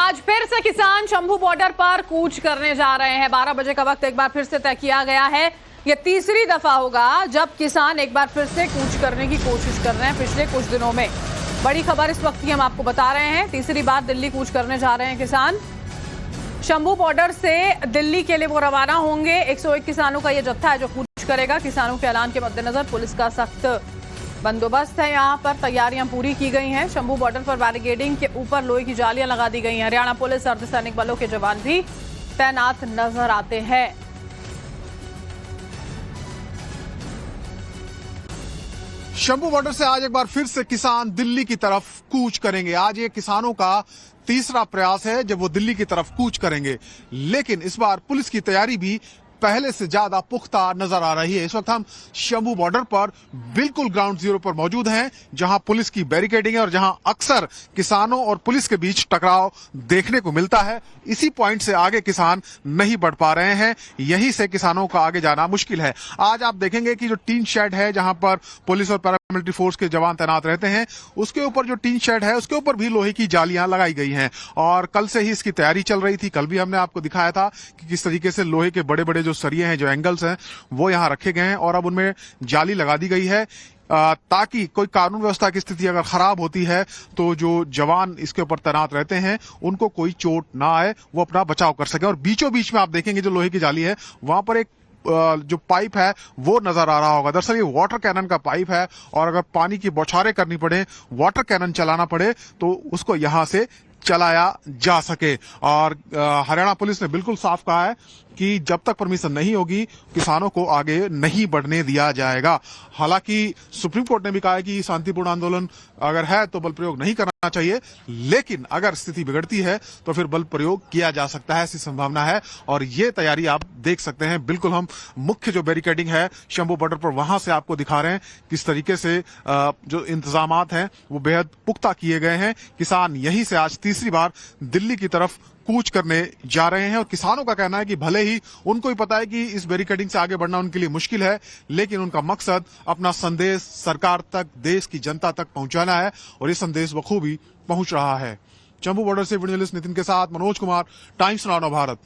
आज फिर से किसान शंभू बॉर्डर पर कूच करने जा रहे हैं। 12 बजे का वक्त एक बार फिर से तय किया गया है। यह तीसरी दफा होगा जब किसान एक बार फिर से कूच करने की कोशिश कर रहे हैं। पिछले कुछ दिनों में बड़ी खबर इस वक्त की हम आपको बता रहे हैं। तीसरी बार दिल्ली कूच करने जा रहे हैं किसान। शंभू बॉर्डर से दिल्ली के लिए वो रवाना होंगे। 101 किसानों का यह जत्था है जो कूच करेगा। किसानों के ऐलान के मद्देनजर पुलिस का सख्त बंदोबस्त है। यहाँ पर तैयारियां पूरी की गई हैं। शंभू बॉर्डर पर बैरिकेडिंग के ऊपर लोहे की जालियां लगा दी गई हैं। हरियाणा पुलिस अर्धसैनिक बलों के जवान भी तैनात नजर आते हैं। शंभू बॉर्डर से आज एक बार फिर से किसान दिल्ली की तरफ कूच करेंगे। आज ये किसानों का तीसरा प्रयास है जब वो दिल्ली की तरफ कूच करेंगे, लेकिन इस बार पुलिस की तैयारी भी पहले से ज्यादा पुख्ता नजर आ रही है। इस वक्त हम शंभू बॉर्डर पर बिल्कुल ग्राउंड जीरो पर मौजूद हैं, जहां पुलिस की बैरिकेडिंग है और जहां अक्सर किसानों और पुलिस के बीच टकराव देखने को मिलता है। इसी पॉइंट से आगे किसान नहीं बढ़ पा रहे हैं, यहीं से किसानों का आगे जाना मुश्किल है। आज आप देखेंगे कि जो टीन शेड है जहां पर पुलिस और पैरामिलिट्री फोर्स के जवान तैनात रहते हैं, उसके ऊपर जो टीन शेड है उसके ऊपर भी लोहे की जालियां लगाई गई हैं और कल से ही इसकी तैयारी चल रही थी। कल भी हमने आपको दिखाया था कि किस तरीके से लोहे के बड़े बड़े जो सरिये हैं, जो एंगल्स हैं, वो यहां रखे गए हैं और अब उनमें जाली लगा दी गई है ताकि कोई कानून व्यवस्था की स्थिति अगर खराब होती है तो जो जवान इसके ऊपर तैनात रहते हैं उनको कोई चोट ना आए, वो अपना बचाव कर सके। और बीचों बीच में आप देखेंगे जो लोहे की जाली है वहां पर एक जो पाइप है वो नजर आ रहा होगा। दरअसल ये वाटर कैनन का पाइप है और अगर पानी की बौछारें करनी पड़े, वाटर कैनन चलाना पड़े तो उसको यहां से चलाया जा सके। और हरियाणा पुलिस ने बिल्कुल साफ कहा है कि जब तक परमिशन नहीं होगी किसानों को आगे नहीं बढ़ने दिया जाएगा। हालांकि सुप्रीम कोर्ट ने भी कहा है कि शांतिपूर्ण आंदोलन अगर है तो बल प्रयोग नहीं करना चाहिए, लेकिन अगर स्थिति बिगड़ती है तो फिर बल प्रयोग किया जा सकता है, ऐसी संभावना है। और ये तैयारी आप देख सकते हैं। बिल्कुल हम मुख्य जो बैरिकेडिंग है शंभू बॉर्डर पर वहां से आपको दिखा रहे हैं किस तरीके से जो इंतजामात हैं वो बेहद पुख्ता किए गए हैं। किसान यहीं से आज तीसरी बार दिल्ली की तरफ कूच करने जा रहे हैं और किसानों का कहना है कि भले ही उनको ही पता है कि इस बैरिकेडिंग से आगे बढ़ना उनके लिए मुश्किल है, लेकिन उनका मकसद अपना संदेश सरकार तक, देश की जनता तक पहुंचाना है और ये संदेश बखूबी पहुंच रहा है। शंभू बॉर्डर से वीडियो जर्नलिस्ट नितिन के साथ मनोज कुमार, टाइम्स नाउ भारत।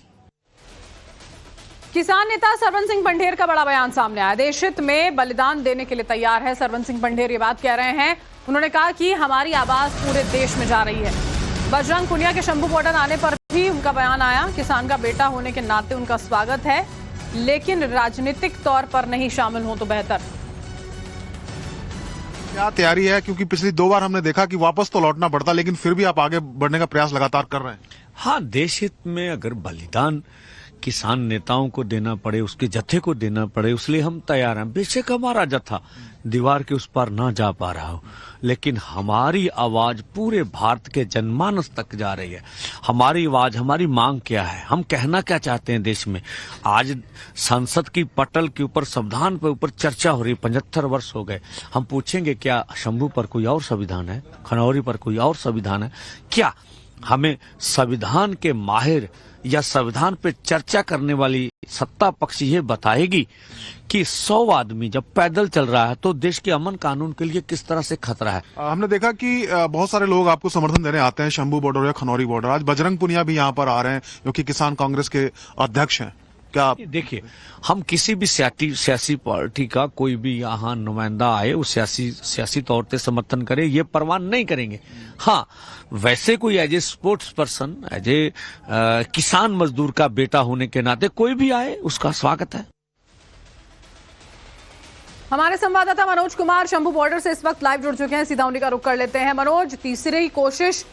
किसान नेता सरवन सिंह बंढेर का बड़ा बयान सामने आया। देश हित में बलिदान देने के लिए तैयार है सरवन सिंह बंढेर, ये बात कह रहे हैं। उन्होंने कहा कि हमारी आवाज पूरे देश में जा रही है। बजरंग पुनिया के शंभू बॉर्डर आने पर भी उनका बयान आया। किसान का बेटा होने के नाते उनका स्वागत है, लेकिन राजनीतिक तौर पर नहीं शामिल हो तो बेहतर। क्या तैयारी है, क्योंकि पिछली 2 बार हमने देखा कि वापस तो लौटना पड़ता, लेकिन फिर भी आप आगे बढ़ने का प्रयास लगातार कर रहे हैं। हाँ, देश हित में अगर बलिदान किसान नेताओं को देना पड़े, उसके जत्थे को देना पड़े, इसलिए हम तैयार हैं। बेशक हमारा जत्था दीवार के उस पार ना जा पा रहा हो, लेकिन हमारी आवाज पूरे भारत के जनमानस तक जा रही है। हमारी आवाज, हमारी मांग क्या है, हम कहना क्या चाहते हैं देश में। आज संसद की पटल के ऊपर, संविधान के ऊपर चर्चा हो रही है। 75 वर्ष हो गए। हम पूछेंगे क्या शंभू पर कोई और संविधान है, खनौरी पर कोई और संविधान है क्या? हमें संविधान के माहिर या संविधान पे चर्चा करने वाली सत्ता पक्ष ये बताएगी कि 100 आदमी जब पैदल चल रहा है तो देश के अमन कानून के लिए किस तरह से खतरा है। हमने देखा कि बहुत सारे लोग आपको समर्थन देने आते हैं शंभू बॉर्डर या खनौरी बॉर्डर। आज बजरंग पुनिया भी यहाँ पर आ रहे हैं जो कि किसान कांग्रेस के अध्यक्ष हैं। क्या देखिए, हम किसी भी सियासी पार्टी का कोई भी यहाँ नुमाइंदा आए वो सियासी तौर पे समर्थन करे, ये परवाह नहीं करेंगे। हाँ, वैसे कोई as a sports person, as a किसान मजदूर का बेटा होने के नाते कोई भी आए उसका स्वागत है। हमारे संवाददाता मनोज कुमार शंभू बॉर्डर से इस वक्त लाइव जुड़ चुके हैं, सीधा उन्हीं का रुख कर लेते हैं। मनोज, तीसरी कोशिश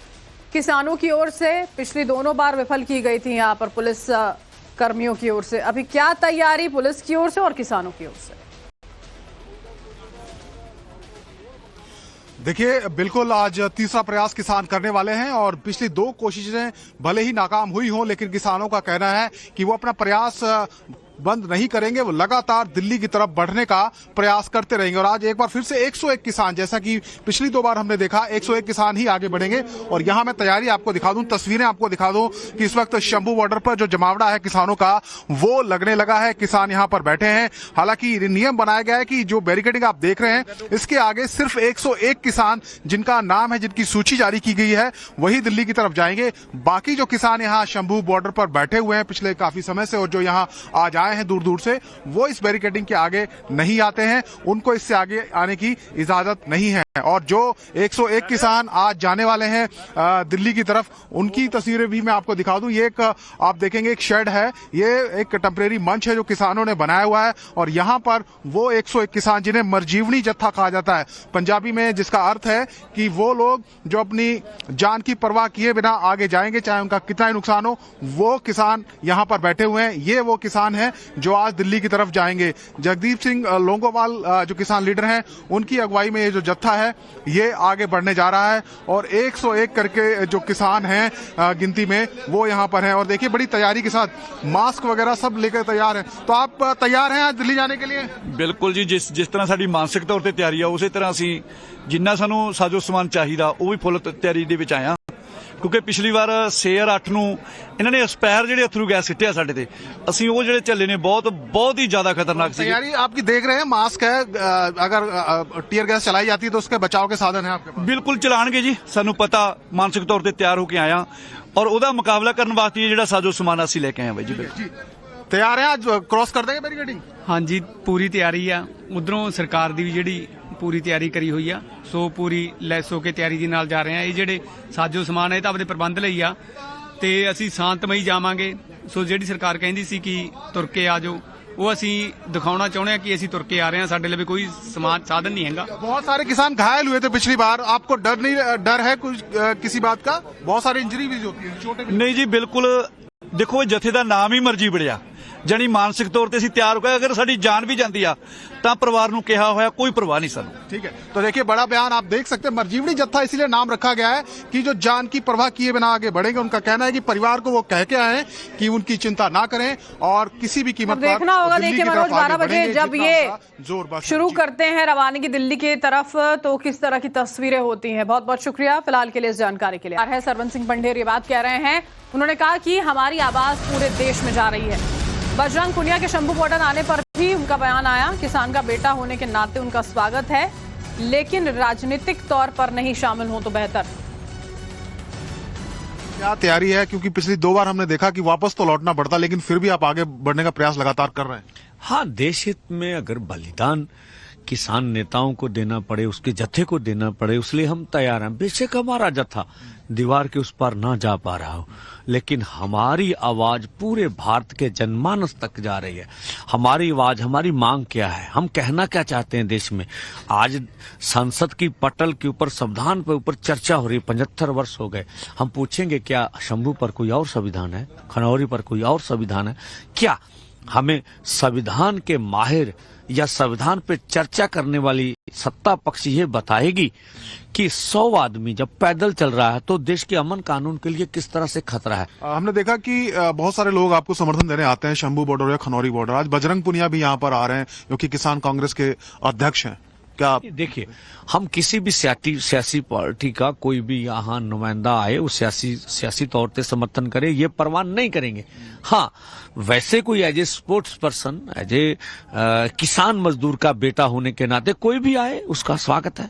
किसानों की ओर से पिछली 2 बार विफल की गई थी यहाँ पर पुलिस कर्मियों की ओर से। अभी क्या तैयारी पुलिस की ओर से और किसानों की ओर से? देखिए, बिल्कुल आज तीसरा प्रयास किसान करने वाले हैं और पिछली 2 कोशिशें भले ही नाकाम हुई हों, लेकिन किसानों का कहना है कि वो अपना प्रयास बंद नहीं करेंगे, वो लगातार दिल्ली की तरफ बढ़ने का प्रयास करते रहेंगे। और आज एक बार फिर से 101 किसान, जैसा कि पिछली 2 बार हमने देखा, 101 किसान ही आगे बढ़ेंगे। और यहां मैं तैयारी आपको दिखा दूं, तस्वीरें आपको दिखा दूं कि इस वक्त शंभू बॉर्डर पर जो जमावड़ा है किसानों का वो लगने लगा है। किसान यहां पर बैठे हैं। हालांकि नियम बनाया गया है कि जो बैरिकेडिंग आप देख रहे हैं इसके आगे सिर्फ 101 किसान जिनका नाम है, जिनकी सूची जारी की गई है, वही दिल्ली की तरफ जाएंगे। बाकी जो किसान यहां शंभू बॉर्डर पर बैठे हुए हैं पिछले काफी समय से और जो यहां आज आए हैं दूर दूर से, वो इस बैरिकेडिंग के आगे नहीं आते हैं। उनको इससे आगे आने की इजाजत नहीं है। और जो 101 किसान आज जाने वाले हैं दिल्ली की तरफ, उनकी तस्वीरें भी मैं आपको दिखा दूं। ये एक आप देखेंगे एक शेड है, ये एक टेम्परेरी मंच है जो किसानों ने बनाया हुआ है। और यहां पर वो 101 किसान जिन्हें मरजीवनी जत्था कहा जाता है पंजाबी में, जिसका अर्थ है कि वो लोग जो अपनी जान की परवाह किए बिना आगे जाएंगे चाहे उनका कितना ही नुकसान हो, वो किसान यहां पर बैठे हुए हैं। ये वो किसान हैं जो आज दिल्ली की तरफ जाएंगे। जगदीप सिंह लोंगोवाल जो किसान लीडर हैं, उनकी अगुवाई में ये जो जत्था है ये आगे बढ़ने जा रहा है। और 101 करके जो किसान हैं गिनती में, वो यहां पर हैं। और देखिए बड़ी तैयारी के साथ मास्क वगैरह सब लेकर तैयार हैं। तो आप तैयार हैं आज दिल्ली जाने के लिए? बिल्कुल जी, जिस तरह साडी मानसिक तौर ਤੇ ਤਿਆਰੀ ਆ ਉਸੇ ਤਰ੍ਹਾਂ ਅਸੀਂ ਜਿੰਨਾ ਸਾਨੂੰ ਸਾਜੋ ਸਮਾਨ ਚਾਹੀਦਾ ਉਹ ਵੀ ਫੁੱਲ ਤਿਆਰੀ ਦੇ ਵਿੱਚ ਆਇਆ। ਕਿਉਂਕਿ ਪਿਛਲੀ ਵਾਰ ਸੇਰ 8 ਨੂੰ ਇਹਨਾਂ ਨੇ ਐਕਸਪਾਇਰ ਜਿਹੜੇ ਅਥਰੂ ਗੈਸ ਸਿੱਟਿਆ ਸਾਡੇ ਤੇ, ਅਸੀਂ ਉਹ ਜਿਹੜੇ ਝੱਲੇ ਨੇ ਬਹੁਤ ही ज्यादा खतरनाक ਸੀ। तैयारी आपकी देख रहे हैं, मास्क है, अगर टीयर गैस चलाई जाती है तो उसके बचाव के साधन है आपके पास? ਬਿਲਕੁਲ ਚਲਾਣਗੇ ਜੀ, ਸਾਨੂੰ ਪਤਾ, ਮਾਨਸਿਕ ਤੌਰ ਤੇ ਤਿਆਰ ਹੋ ਕੇ ਆਇਆ ਔਰ ਉਹਦਾ ਮੁਕਾਬਲਾ ਕਰਨ ਵਾਸਤੇ ਇਹ ਜਿਹੜਾ ਸਾਜੋ ਸਮਾਨ ਅਸੀਂ ਲੈ ਕੇ ਆਏ ਹਾਂ ਬਾਈ ਜੀ। ਬਿਲਕੁਲ तैयार है, आज क्रॉस कर देंगे बैरिकेडिंग? ਹਾਂਜੀ ਪੂਰੀ ਤਿਆਰੀ ਆ। ਉਧਰੋਂ ਸਰਕਾਰ ਦੀ ਵੀ ਜਿਹੜੀ ਪੂਰੀ ਤਿਆਰੀ ਕਰੀ ਹੋਈ ਆ, ਸੋ ਪੂਰੀ ਲੈਸ ਹੋ ਕੇ ਤਿਆਰੀ ਦੇ ਨਾਲ ਜਾ ਰਹੇ ਆ। ਇਹ ਜਿਹੜੇ ਸਾਜੋ ਸਮਾਨ ਹੈ ਇਹ ਤਾਂ ਆਪਣੇ ਪ੍ਰਬੰਧ ਲਈ ਆ ਤੇ ਅਸੀਂ ਸ਼ਾਂਤਮਈ ਜਾਵਾਂਗੇ। ਸੋ ਜਿਹੜੀ ਸਰਕਾਰ ਕਹਿੰਦੀ ਸੀ ਕਿ ਤੁਰ ਕੇ ਆ ਜਾਓ, ਉਹ ਅਸੀਂ ਦਿਖਾਉਣਾ ਚਾਹੁੰਦੇ ਆ ਕਿ ਅਸੀਂ ਤੁਰ ਕੇ ਆ ਰਹੇ ਹਾਂ। ਸਾਡੇ ਲਈ ਕੋਈ ਸਮਾਨ ਸਾਧਨ नहीं हैगा। बहुत सारे किसान घायल हुए थे पिछली बार, आपको डर है कुछ किसी बात का? बहुत सारी इंजरी भी होती है, छोटे भी। ਨਹੀਂ ਜੀ ਬਿਲकुल, ਦੇਖੋ ਇਹ ਜਥੇ ਦਾ ਨਾਮ ਹੀ ਮਰਜੀ ਬੜਿਆ, ਜਾਨੀ ਮਾਨਸਿਕ ਤੌਰ ਤੇ ਅਸੀਂ ਤਿਆਰ ਹੋ ਗਏ। ਅਗਰ ਸਾਡੀ ਜਾਨ ਵੀ ਜਾਂਦੀ ਆ ਤਾਂ ਪਰਿਵਾਰ ਨੂੰ ਕਿਹਾ ਹੋਇਆ, ਕੋਈ ਪਰਵਾਹ नहीं ਸਾਨੂੰ। ठीक है, तो देखिए बड़ा बयान आप देख सकते हैं। मरजीवनी जत्था इसलिए नाम रखा गया है कि जो जान की परवाह किए बिना आगे बढ़ेंगे। उनका कहना है कि परिवार को वो कह के आए हैं कि उनकी चिंता ना करें और किसी भी कीमत पर देखना होगा। देखिए मनोज, 12 बजे जब ये जोर शुरू करते हैं रवानगी दिल्ली की तरफ तो किस तरह की तस्वीरें होती हैं। बहुत बहुत शुक्रिया फिलहाल के लिए इस जानकारी के लिए। है सरवन सिंह पंढेर ये बात कह रहे हैं। उन्होंने कहा कि हमारी आवाज पूरे देश में जा रही है। बजरंग पुनिया के शंभू बॉर्डर आने पर भी उनका बयान आया, किसान का बेटा होने के नाते उनका स्वागत है, लेकिन राजनीतिक तौर पर नहीं शामिल हो तो बेहतर। क्या तैयारी है? क्योंकि पिछली 2 बार हमने देखा कि वापस तो लौटना पड़ता, लेकिन फिर भी आप आगे बढ़ने का प्रयास लगातार कर रहे हैं। हाँ, देश हित में अगर बलिदान किसान नेताओं को देना पड़े, उसके जत्थे को देना पड़े, उसलिए हम तैयार हैं। बेशक हमारा जत्था दीवार के उस पार ना जा पा रहा हो, लेकिन हमारी आवाज पूरे भारत के जनमानस तक जा रही है। हमारी आवाज, हमारी मांग क्या है, हम कहना क्या चाहते हैं देश में। आज संसद की पटल के ऊपर, संविधान के ऊपर चर्चा हो रही है। 75 वर्ष हो गए। हम पूछेंगे क्या शंभू पर कोई और संविधान है, खनौरी पर कोई और संविधान है क्या? हमें संविधान के माहिर या संविधान पे चर्चा करने वाली सत्ता पक्ष ये बताएगी कि 100 आदमी जब पैदल चल रहा है तो देश के अमन कानून के लिए किस तरह से खतरा है। हमने देखा कि बहुत सारे लोग आपको समर्थन देने आते हैं, शंभू बॉर्डर या खनौरी बॉर्डर। आज बजरंग पुनिया भी यहाँ पर आ रहे हैं जो कि किसान कांग्रेस के अध्यक्ष हैं। क्या देखिए, हम किसी भी सियासी पार्टी का कोई भी यहाँ नुमाइंदा आए वो सियासी तौर पे समर्थन करे, ये परवाह नहीं करेंगे। हाँ, वैसे कोई as a sports person, as a किसान मजदूर का बेटा होने के नाते कोई भी आए उसका स्वागत है।